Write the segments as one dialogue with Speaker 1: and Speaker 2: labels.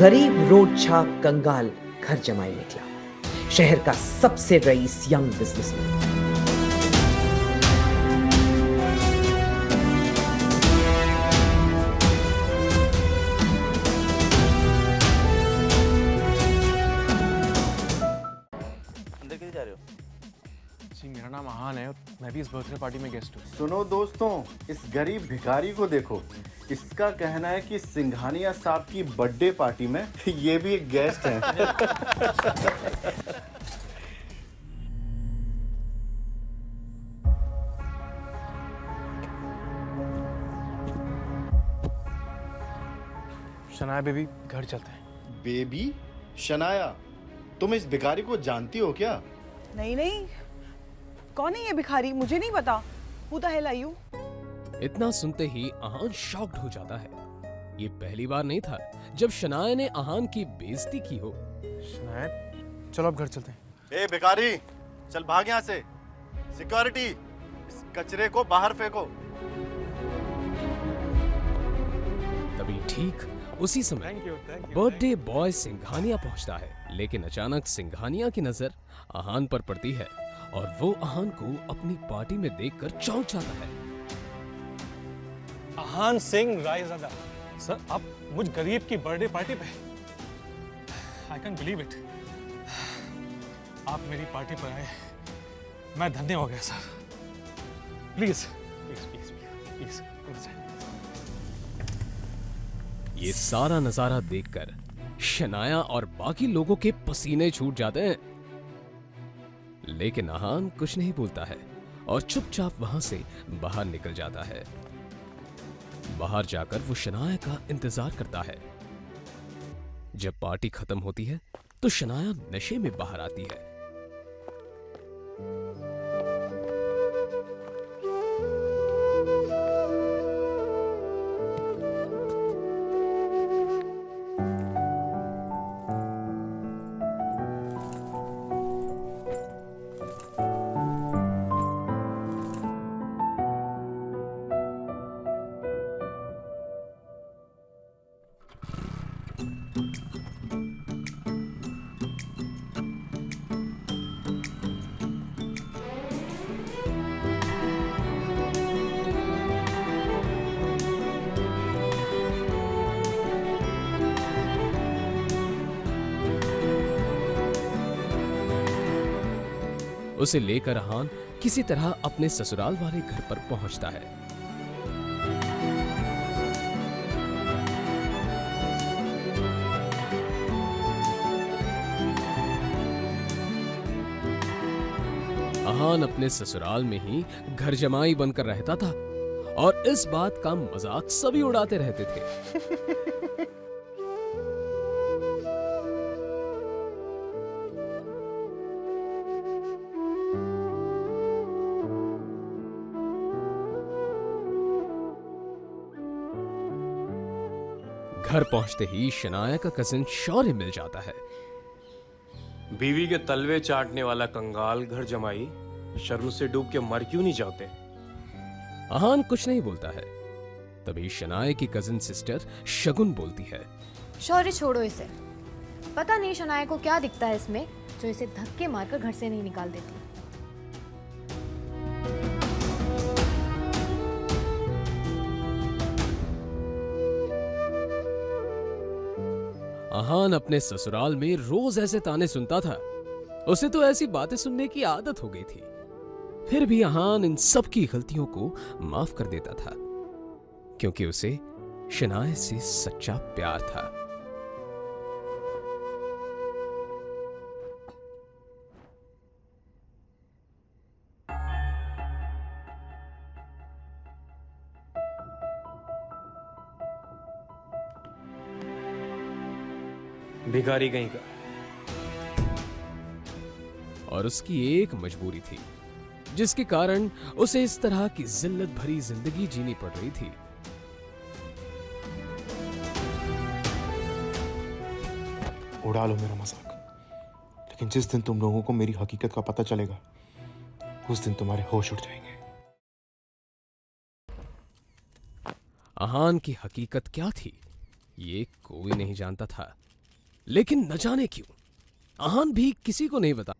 Speaker 1: गरीब रोड छाप कंगाल घर जमाई निकला, शहर का सबसे रईस यंग बिजनेसमैन।
Speaker 2: अंदर किधर जा रहे हो?
Speaker 3: जी मेरा नाम आहान है और मैं भी इस बर्थडे पार्टी में गेस्ट हूँ।
Speaker 4: सुनो दोस्तों, इस गरीब भिखारी को देखो। इसका कहना है कि सिंघानिया साहब की बर्थडे पार्टी में ये भी एक गेस्ट है।
Speaker 3: शनाया बेबी घर चलते हैं।
Speaker 4: बेबी? शनाया, तुम इस भिखारी को जानती हो क्या?
Speaker 5: नहीं नहीं, कौन है ये भिखारी? मुझे नहीं पता। Who the hell are you?
Speaker 6: इतना सुनते ही आहान शॉक्ड हो जाता है। ये पहली बार नहीं था जब शनाया ने आहान की बेइज्जती की हो।
Speaker 3: शनाया चलो अब घर चलते हैं।
Speaker 4: ए भिखारी, चल भाग यहाँ से। सिक्योरिटी, इस कचरे को बाहर फेंको।
Speaker 6: तभी ठीक उसी समय बर्थडे बॉय सिंघानिया पहुंचता है, लेकिन अचानक सिंघानिया की नजर आहान पर पड़ती है और वो आहान को अपनी पार्टी में देखकर चौंक जाता है।
Speaker 7: आहान सिंह रायज़ादा सर, आप मुझ गरीब की बर्थडे पार्टी पे? I can believe it. आप मेरी पार्टी पर आए, मैं धन्य हो गया sir. Please please please please please.
Speaker 6: ये सारा नजारा देखकर शनाया और बाकी लोगों के पसीने छूट जाते हैं, लेकिन आहान कुछ नहीं बोलता है और चुपचाप वहां से बाहर निकल जाता है। बाहर जाकर वो शनाया का इंतजार करता है। जब पार्टी खत्म होती है तो शनाया नशे में बाहर आती है। उसे लेकर आहान किसी तरह अपने ससुराल वाले घर पर पहुंचता है। आहान अपने ससुराल में ही घर जमाई बनकर रहता था और इस बात का मजाक सभी उड़ाते रहते थे। घर पहुंचते ही शनाया का कजिन शौर्य मिल जाता है।
Speaker 8: बीवी के तलवे चाटने वाला कंगाल घर जमाई शर्म से डूब के मर क्यों नहीं जाते?
Speaker 6: आहान कुछ नहीं बोलता है। तभी शनाया की कजिन सिस्टर शगुन बोलती है,
Speaker 9: शौर्य छोड़ो इसे। पता नहीं शनाया को क्या दिखता है इसमें जो इसे धक्के मारकर घर से नहीं निकाल देती।
Speaker 6: आहान अपने ससुराल में रोज ऐसे ताने सुनता था। उसे तो ऐसी बातें सुनने की आदत हो गई थी। फिर भी आहान इन सब की गलतियों को माफ कर देता था, क्योंकि उसे शनाया से सच्चा प्यार था।
Speaker 8: भिखारी कहीं का।
Speaker 6: और उसकी एक मजबूरी थी जिसके कारण उसे इस तरह की जिल्लत भरी जिंदगी जीनी पड़ रही थी।
Speaker 3: उड़ा लो मेरा मजाक, लेकिन जिस दिन तुम लोगों को मेरी हकीकत का पता चलेगा उस दिन तुम्हारे होश उड़ जाएंगे।
Speaker 6: आहान की हकीकत क्या थी ये कोई नहीं जानता था, लेकिन न जाने क्यों आहान भी किसी को नहीं बता।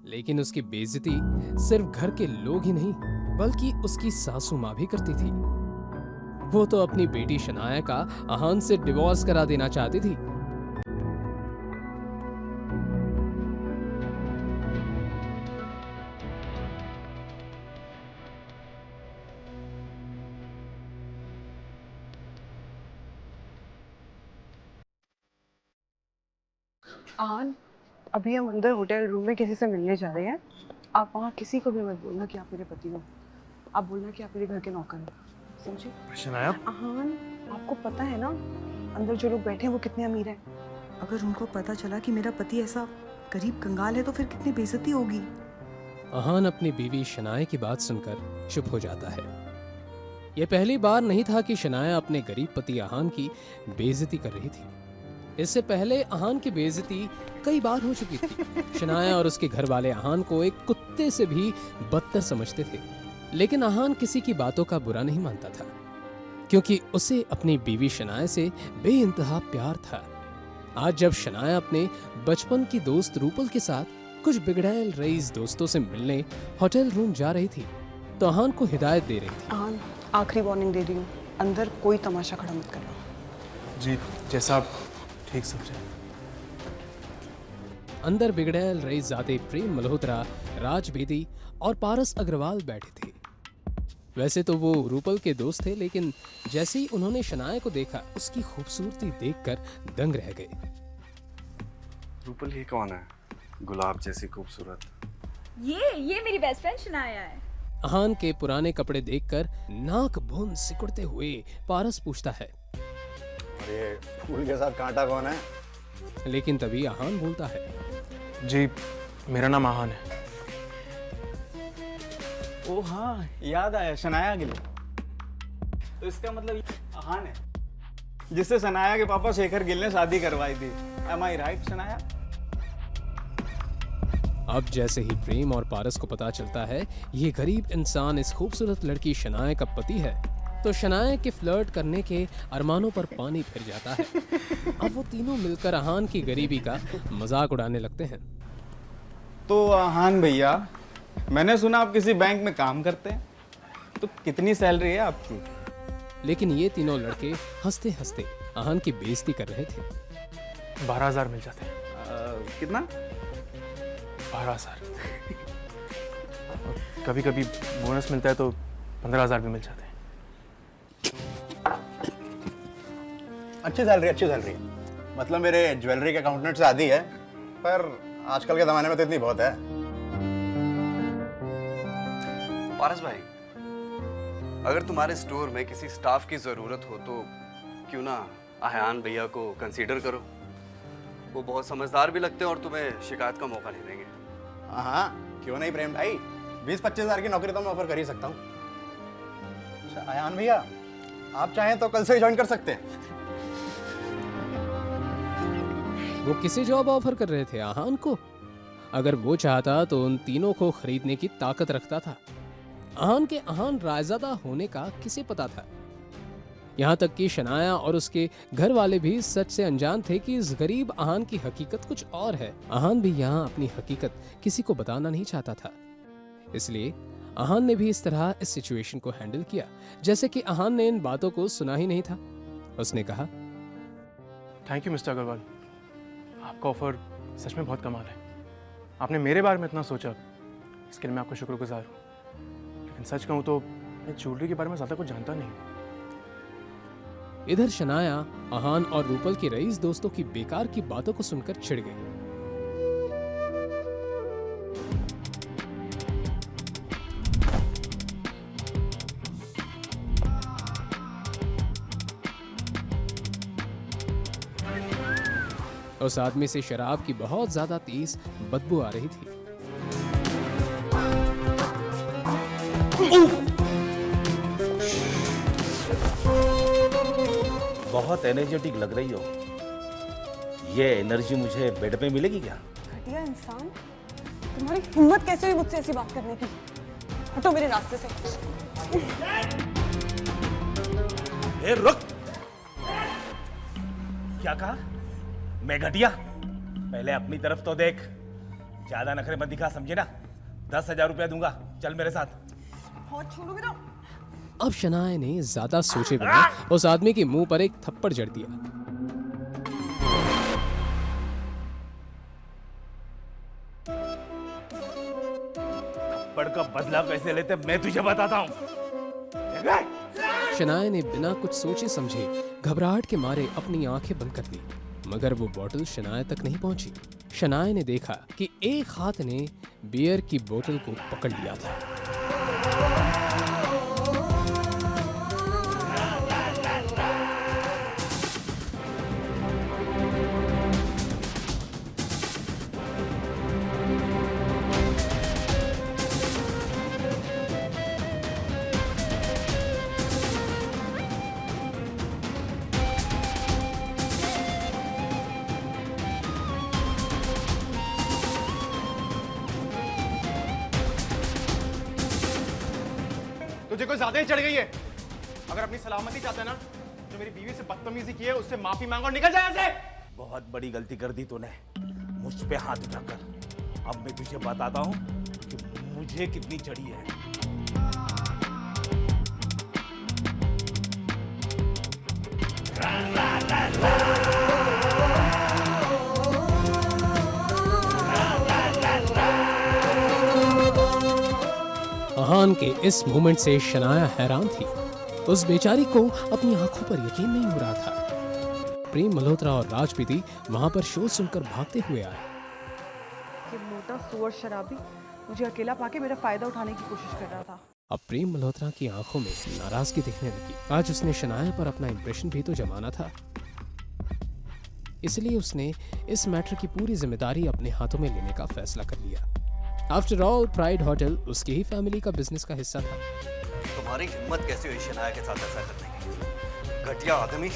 Speaker 6: लेकिन उसकी बेइज्जती सिर्फ घर के लोग ही नहीं बल्कि उसकी सासू माँ भी करती थी। वो तो अपनी बेटी शनाया का आहान से डिवोर्स करा देना चाहती थी।
Speaker 5: आहान, अभी हम अंदर होटल रूम में किसी से मिलने जा रहे हैं। आप वहाँ किसी को भी मत बोलना कि आप मेरे पति हो। आप बोलना कि आप मेरे घर के नौकर हैं, समझे?
Speaker 3: शनाया,
Speaker 5: आहान, आपको पता है ना अंदर जो लोग बैठे हैं वो कितने अमीर हैं। अगर उनको पता चला कि मेरा पति ऐसा गरीब कंगाल है तो फिर कितनी बेइज्जती होगी।
Speaker 6: आहान अपनी बीवी शनाया की बात सुनकर चुप हो जाता है। यह पहली बार नहीं था कि शनाया अपने गरीब पति आहान की बेइज्जती कर रही थी। इससे पहले आहान की बेइज्जती कई बार हो चुकी थी। शनाया और उसके घर वाले आहान को एक कुत्ते से भी बदतर समझते थे, लेकिन आहान किसी की बातों का बुरा नहीं मानता था क्योंकि उसे अपनी बीवी शनाया से बेइंतहा प्यार था। आज जब शनाया अपने बचपन की दोस्त रूपल के साथ कुछ बिगड़ैल रईस दोस्तों से मिलने होटल रूम जा रही थी तो आहान को हिदायत दे रही थी।
Speaker 5: आहान, आखिरी वार्निंग दे रही हूँ, अंदर कोई तमाशा खड़ा मत करना।
Speaker 3: जी जैसा आप ठीक समझे।
Speaker 6: अंदर बिगड़ैल रईसजादे प्रेम मल्होत्रा, राज बेदी और पारस अग्रवाल बैठे थे। वैसे तो वो रूपल के दोस्त थे, लेकिन जैसे ही उन्होंने शनाया को देखा उसकी खूबसूरती देखकर दंग रह गए।
Speaker 10: रूपल ये कौन है? गुलाब जैसी खूबसूरत।
Speaker 11: ये मेरी बेस्ट फ्रेंड शनाया है।
Speaker 6: आहान के पुराने कपड़े देखकर नाक भून सिकुड़ते हुए पारस पूछता है,
Speaker 10: अरे फूल के साथ कांटा कौन है?
Speaker 6: लेकिन तभी आहान बोलता है,
Speaker 3: जी मेरा नाम आहान है।
Speaker 2: ओ हाँ, याद आया, शनाया गिल। तो इसका मतलब ये आहान है जिससे शनाया के पापा शेखर गिल ने शादी करवाई थी। Am I right, Shanaya?
Speaker 6: अब जैसे ही प्रेम और पारस को पता चलता है ये गरीब इंसान इस खूबसूरत लड़की शनाया का पति है तो शनाया के फ्लर्ट करने के अरमानों पर पानी फिर जाता है। अब वो तीनों मिलकर आहान की गरीबी का मजाक उड़ाने लगते हैं।
Speaker 2: तो आहान भैया, मैंने सुना आप किसी बैंक में काम करते हैं, तो कितनी सैलरी है आपकी?
Speaker 6: लेकिन ये तीनों लड़के हंसते हंसते आहान की बेइज्जती कर रहे थे।
Speaker 3: 12,000 मिल जाते हैं।
Speaker 2: कितना?
Speaker 3: 12,000। कभी कभी बोनस मिलता है तो 15,000 भी मिल जाते हैं।
Speaker 4: अच्छी सैलरी। मतलब मेरे ज्वेलरी के अकाउंटेंट से आधी है, पर आजकल के ज़माने में तो इतनी बहुत है।
Speaker 10: पारस भाई, अगर तुम्हारे स्टोर में किसी स्टाफ की ज़रूरत हो तो क्यों ना आहान भैया को कंसीडर करो। वो बहुत समझदार भी लगते हैं और तुम्हें शिकायत का मौका नहीं देंगे।
Speaker 4: हाँ, क्यों नहीं प्रेम भाई, 20-25 हज़ार की नौकरी तो मैं ऑफर कर ही सकता हूँ। अच्छा आयान भैया, आप चाहें तो कल से ही ज्वाइन कर सकते हैं।
Speaker 6: वो किसे जॉब ऑफर कर रहे थे? आहान को। अगर वो चाहता तो उन तीनों को खरीदने की ताकत रखता था। आहान के आहान रायजादा होने का किसे पता था? यहाँ तक कि शनाया और उसके घर वाले भी सच से अनजान थे कि इस गरीब आहान की हकीकत कुछ और है। आहान भी यहाँ अपनी हकीकत किसी को बताना नहीं चाहता था, इसलिए आहान ने भी इस तरह इस सिचुएशन को हैंडल किया जैसे कि आहान ने इन बातों को सुना ही नहीं था। उसने कहा,
Speaker 3: थैंक यू मिस्टर अग्रवाल, आपका ऑफर सच में बहुत कमाल है। आपने मेरे बारे में इतना सोचा, इसके लिए मैं आपका शुक्रगुजार हूँ। लेकिन सच कहूँ तो मैं ज्वेलरी के बारे में ज़्यादा कुछ जानता नहीं हूँ।
Speaker 6: इधर शनाया आहान और रूपल के रईस दोस्तों की बेकार की बातों को सुनकर चिढ़ गई। उस आदमी से शराब की बहुत ज्यादा तेज बदबू आ रही थी।
Speaker 12: बहुत एनर्जेटिक लग रही हो। ये एनर्जी मुझे बेड पे मिलेगी क्या?
Speaker 5: घटिया इंसान, तुम्हारी हिम्मत कैसे हुई मुझसे ऐसी बात करने की? हटो मेरे रास्ते से।
Speaker 12: ए रुक! क्या कहा? मैं घटिया? पहले अपनी तरफ तो देख। ज्यादा नखरे मत दिखा, समझे ना? 10,000 रुपया दूंगा, चल मेरे साथ।
Speaker 5: बहुत छोड़ोगे ना?
Speaker 6: अब शनाया ने ज्यादा सोचे बिना उस आदमी के मुंह पर एक थप्पड़ जड़ दिया।
Speaker 12: थप्पड़ का बदला कैसे लेते मैं तुझे बताता हूँ।
Speaker 6: शनाया ने बिना कुछ सोचे समझे घबराहट के मारे अपनी आंखें बंद कर ली, मगर वो बोतल शनाया तक नहीं पहुंची। शनाया ने देखा कि एक हाथ ने बियर की बोतल को पकड़ लिया था।
Speaker 4: तुझे कोई ज्यादा ही चढ़ गई है। अगर अपनी सलामती चाहते ना, जो मेरी बीवी से बदतमीजी की है उससे माफी मांगो और निकल जाए ऐसे।
Speaker 12: बहुत बड़ी गलती कर दी तूने, मुझ पे हाथ उठाकर। अब मैं तुझे बताता हूँ कि मुझे कितनी चढ़ी है।
Speaker 6: अहान के इस मोमेंट से शनाया हैरान थी। उस बेचारी को अपनी आंखों पर यकीन नहीं हो रहा था। प्रेम मल्होत्रा और राज बेदी वहां पर शोर सुनकर भागते हुए आए।
Speaker 5: ये मोटा सुअर शराबी मुझे अकेला पाके मेरा फायदा उठाने की कोशिश कर रहा था।
Speaker 6: अब प्रेम मल्होत्रा की आंखों में नाराजगी दिखने लगी। आज उसने शनाया पर अपना इंप्रेशन भी तो जमाना था, इसलिए उसने इस मैटर की पूरी जिम्मेदारी अपने हाथों में लेने का फैसला कर लिया। आफ्टर ऑल प्राइड होटल उसकी ही फैमिली का बिजनेस का हिस्सा था।
Speaker 10: तुम्हारी हिम्मत कैसे हुई शनाया के साथ ऐसा करने की? घटिया आदमी,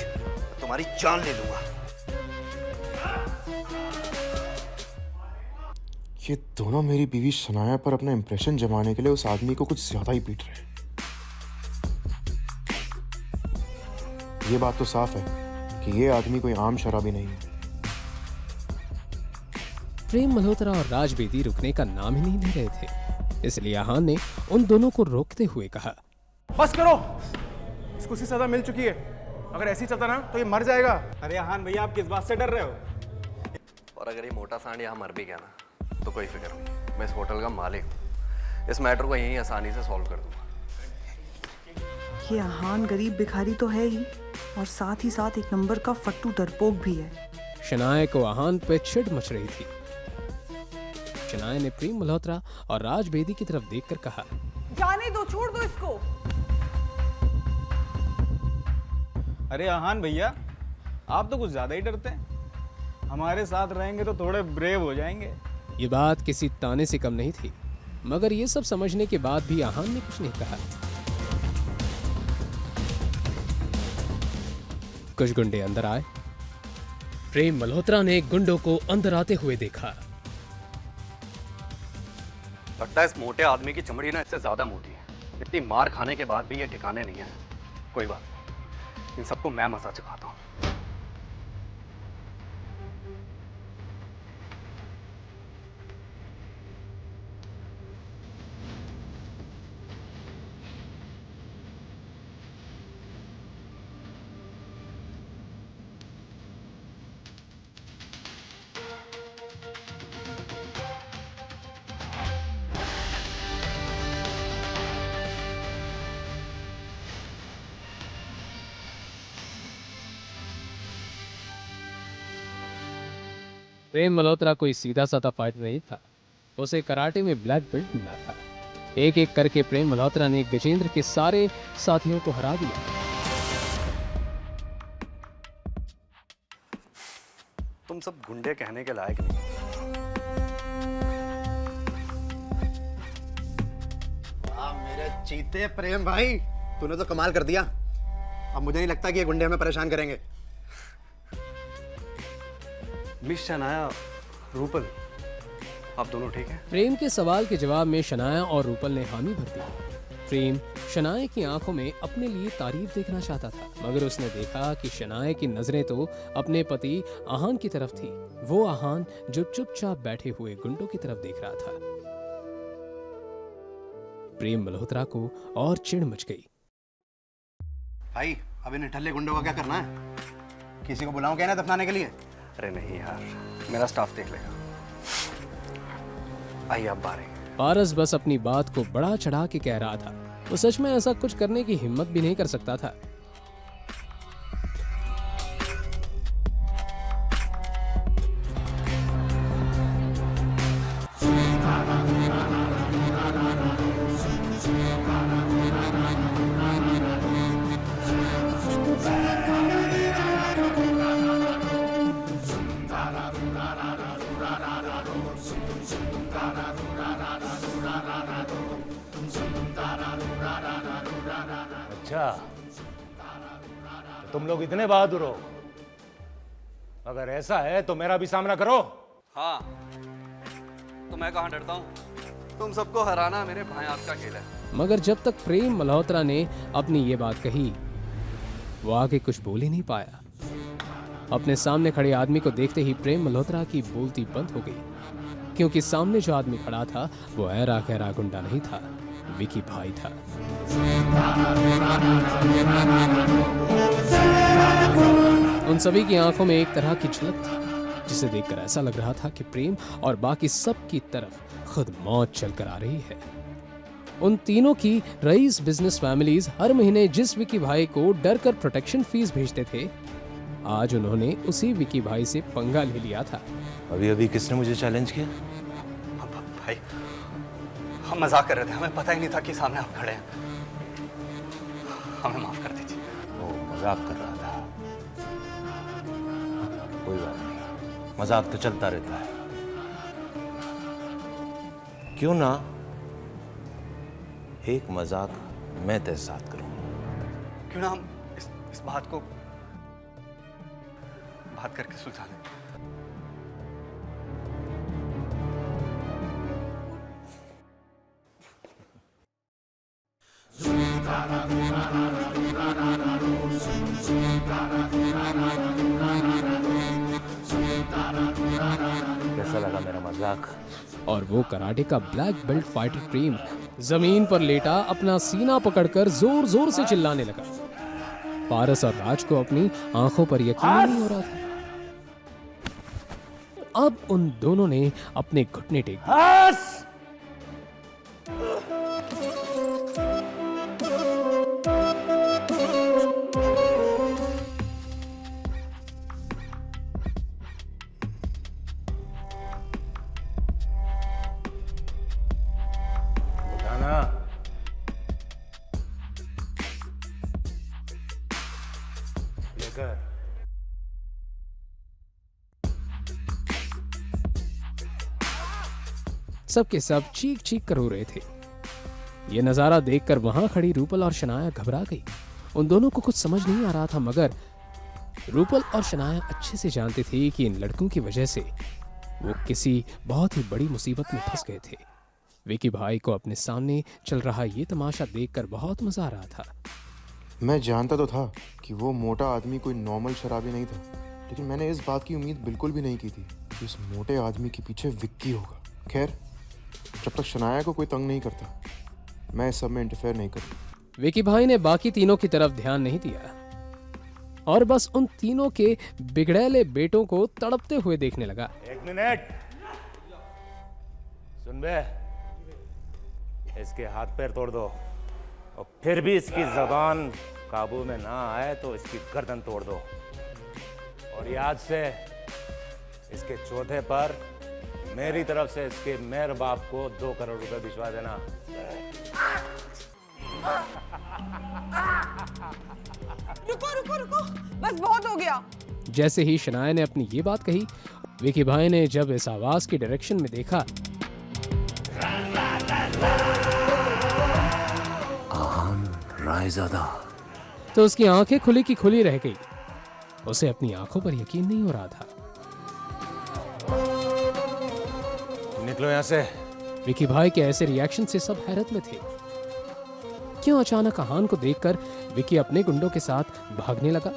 Speaker 10: तुम्हारी जान ले लूंगा।
Speaker 13: ये दोनों मेरी बीवी शनाया पर अपना इंप्रेशन जमाने के लिए उस आदमी को कुछ ज्यादा ही पीट रहे हैं। ये बात तो साफ है कि ये आदमी कोई आम शराबी नहीं है।
Speaker 6: प्रेम मल्होत्रा और राज बेदी रुकने का नाम ही नहीं ले रहे थे, इसलिए अहान ने उन दोनों को रोकते हुए कहा,
Speaker 4: बस करो, इसको सी सजा मिल चुकी है। अगर ऐसी चलता ना तो ये मर जाएगा।
Speaker 2: अरे अहान भैया, आप किस बात से डर रहे हो?
Speaker 10: और अगर ये मोटा सांड यहाँ मर भी गया ना तो कोई फिक्र नहीं, मैं इस होटल का मालिक हूँ। इस मैटर को यहीं आसानी से सॉल्व कर दूंगा।
Speaker 5: ये अहान गरीब भिखारी तो है ही, और साथ ही साथ एक नंबर का फट्टू डरपोक भी है।
Speaker 6: शनाया को अहान पे चिढ़ मच रही थी। शनाया ने प्रेम मल्होत्रा और राज बेदी की तरफ देखकर कहा,
Speaker 5: जाने दो, छोड़ दो इसको।
Speaker 2: अरे अहान भैया, आप तो कुछ ज्यादा ही डरते हैं। हमारे साथ रहेंगे तो थोड़े ब्रेव हो जाएंगे।
Speaker 6: ये बात किसी ताने से कम नहीं थी, मगर ये सब समझने के बाद भी अहान ने कुछ नहीं कहा। कुछ गुंडे अंदर आए। प्रेम मल्होत्रा ने गुंडों को अंदर आते हुए देखा।
Speaker 10: लगता है इस मोटे आदमी की चमड़ी ना इससे ज्यादा मोटी है। इतनी मार खाने के बाद भी ये ठिकाने नहीं है। कोई बात नहीं, इन सबको मैं मजा चखाता हूँ।
Speaker 6: प्रेम मल्होत्रा कोई सीधा साधा फाइटर नहीं था, उसे कराटे में ब्लैक बेल्ट मिला था। एक एक करके प्रेम मल्होत्रा ने गजेंद्र के सारे साथियों को हरा दिया।
Speaker 10: तुम सब गुंडे कहने के लायक नहीं।
Speaker 4: वाह मेरे चीते प्रेम भाई, तूने तो कमाल कर दिया। अब मुझे नहीं लगता कि ये गुंडे हमें परेशान करेंगे।
Speaker 10: मिस शनाया, रूपल, आप दोनों ठीक हैं?
Speaker 6: प्रेम के सवाल के जवाब में शनाया और रूपल ने हामी भर दी। प्रेम शनाया की आंखों में अपने लिए तारीफ देखना चाहता था, मगर उसने देखा कि शनाया की नजरें तो अपने पति आहान की तरफ थी। वो आहान जो चुपचाप बैठे हुए गुंडों की तरफ देख रहा था। प्रेम मल्होत्रा को और चिढ़ मच गई।
Speaker 4: भाई, अब इन निठल्ले गुंडों का क्या करना है? किसी को बुलाऊं क्या ना दफनाने के लिए?
Speaker 10: अरे नहीं यार, मेरा स्टाफ देख लेगा। आइए आप बाहर।
Speaker 6: पारस बस अपनी बात को बड़ा चढ़ा के कह रहा था। वो सच में ऐसा कुछ करने की हिम्मत भी नहीं कर सकता था।
Speaker 12: अच्छा, तो तुम लोग इतने बहादुर हो? अगर ऐसा है तो मेरा भी सामना करो।
Speaker 10: हाँ, तो मैं कहाँ डरता हूँ? तुम सबको हराना मेरे भाई आपका खेल है।
Speaker 6: मगर जब तक प्रेम मल्होत्रा ने अपनी ये बात कही, वो आगे कुछ बोल ही नहीं पाया। अपने सामने खड़े आदमी को देखते ही प्रेम मल्होत्रा की बोलती बंद हो गई, क्योंकि सामने जो आदमी खड़ा था वो ऐरा गहरा गुंडा नहीं था, विकी भाई था। उन सभी की आंखों में एक तरह की झलक थी, जिसे देखकर ऐसा लग रहा था कि प्रेम और बाकी सब की तरफ खुद मौत चलकर आ रही है। उन तीनों की रईस बिजनेस फैमिलीज हर महीने जिस विकी भाई को डर कर प्रोटेक्शन फीस भेजते थे, आज उन्होंने उसी विकी भाई से पंगा ले लिया था।
Speaker 12: अभी अभी किसने मुझे चैलेंज किया?
Speaker 10: भाई, हम मजाक कर रहे थे, हमें पता ही नहीं था कि सामने आप खड़े हैं। हमें माफ कर दीजिए।
Speaker 12: वो मजाक कर रहा था। कोई बात नहीं, मजाक तो चलता रहता है। क्यों ना एक मजाक मैं तेरे साथ करूं?
Speaker 10: क्यों ना हम इस बात को बात करके सुलझा लें।
Speaker 12: कैसा लगा मेरा मजाक?
Speaker 6: और वो कराटे का ब्लैक बेल्ट फाइटर प्रेम जमीन पर लेटा अपना सीना पकड़कर जोर जोर से चिल्लाने लगा। पारस और राज को अपनी आंखों पर यकीन नहीं हो रहा था। अब उन दोनों ने अपने घुटने टेक दिए। सबके सब चीख चीख कर रो रहे थे। ये नजारा देखकर वहां खड़ी रूपल और शनाया घबरा गई। उन दोनों को कुछ समझ नहीं आ रहा था, मगर रूपल और शनाया अच्छे से जानते थे कि इन लड़कों की वजह से वो किसी बहुत ही बड़ी मुसीबत में फंस गए थे। विकी भाई को अपने सामने चल रहा ये तमाशा देखकर बहुत मजा आ रहा था।
Speaker 13: मैं जानता तो था कि वो मोटा आदमी कोई नॉर्मल शराबी नहीं था, लेकिन मैंने इस बात की उम्मीद बिल्कुल भी नहीं की थी कि इस मोटे आदमी के पीछे विक्की होगा। खैर, जब तक शनाया को कोई तंग नहीं करता, मैं इस सब में इंटरफेयर नहीं करूँ।
Speaker 6: विकी भाई ने बाकी तीनों की तरफ ध्यान नहीं दिया और बस उन तीनों के बिगड़ैले बेटों को तड़पते हुए देखने लगा।
Speaker 12: एक मिनट सुन बे, इसके हाथ पैर तोड़ दो और फिर भी इसकी जबान काबू में ना आए तो इसकी गर्दन तोड़ दो। और याद से इसके चौथे पर मेरी तरफ से इसके मेहर बाप को 2 करोड़ रुपए भिजवा देना।
Speaker 5: रुको रुको रुको, बस बहुत हो गया।
Speaker 6: जैसे ही शनाया ने अपनी ये बात कही, विकी भाई ने जब इस आवाज की डायरेक्शन में देखा,
Speaker 14: आहान रायज़ादा,
Speaker 6: तो उसकी आंखें खुली की खुली रह गई। उसे अपनी आंखों पर यकीन नहीं हो रहा था।
Speaker 12: निकलो यहां से।
Speaker 6: विकी भाई के ऐसे रिएक्शन से सब हैरत में थे। क्यों अचानक अहान को देखकर विकी अपने गुंडों के साथ भागने लगा?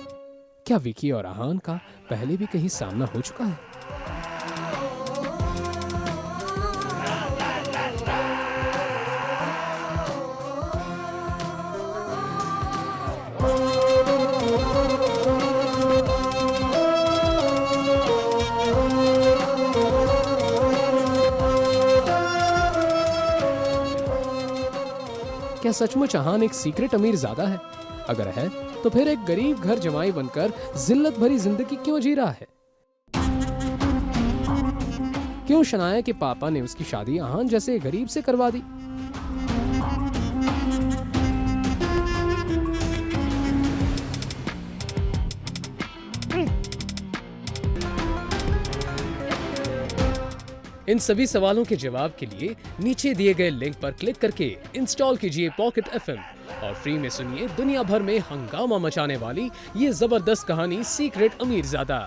Speaker 6: क्या विकी और अहान का पहले भी कहीं सामना हो चुका है? क्या सचमुच अहान एक सीक्रेट अमीर ज़्यादा है? अगर है तो फिर एक गरीब घर जमाई बनकर जिल्लत भरी जिंदगी क्यों जी रहा है? क्यों शनाया के पापा ने उसकी शादी अहान जैसे गरीब से करवा दी? इन सभी सवालों के जवाब के लिए नीचे दिए गए लिंक पर क्लिक करके इंस्टॉल कीजिए पॉकेट FM और फ्री में सुनिए दुनिया भर में हंगामा मचाने वाली ये जबरदस्त कहानी सीक्रेट अमीरजादा।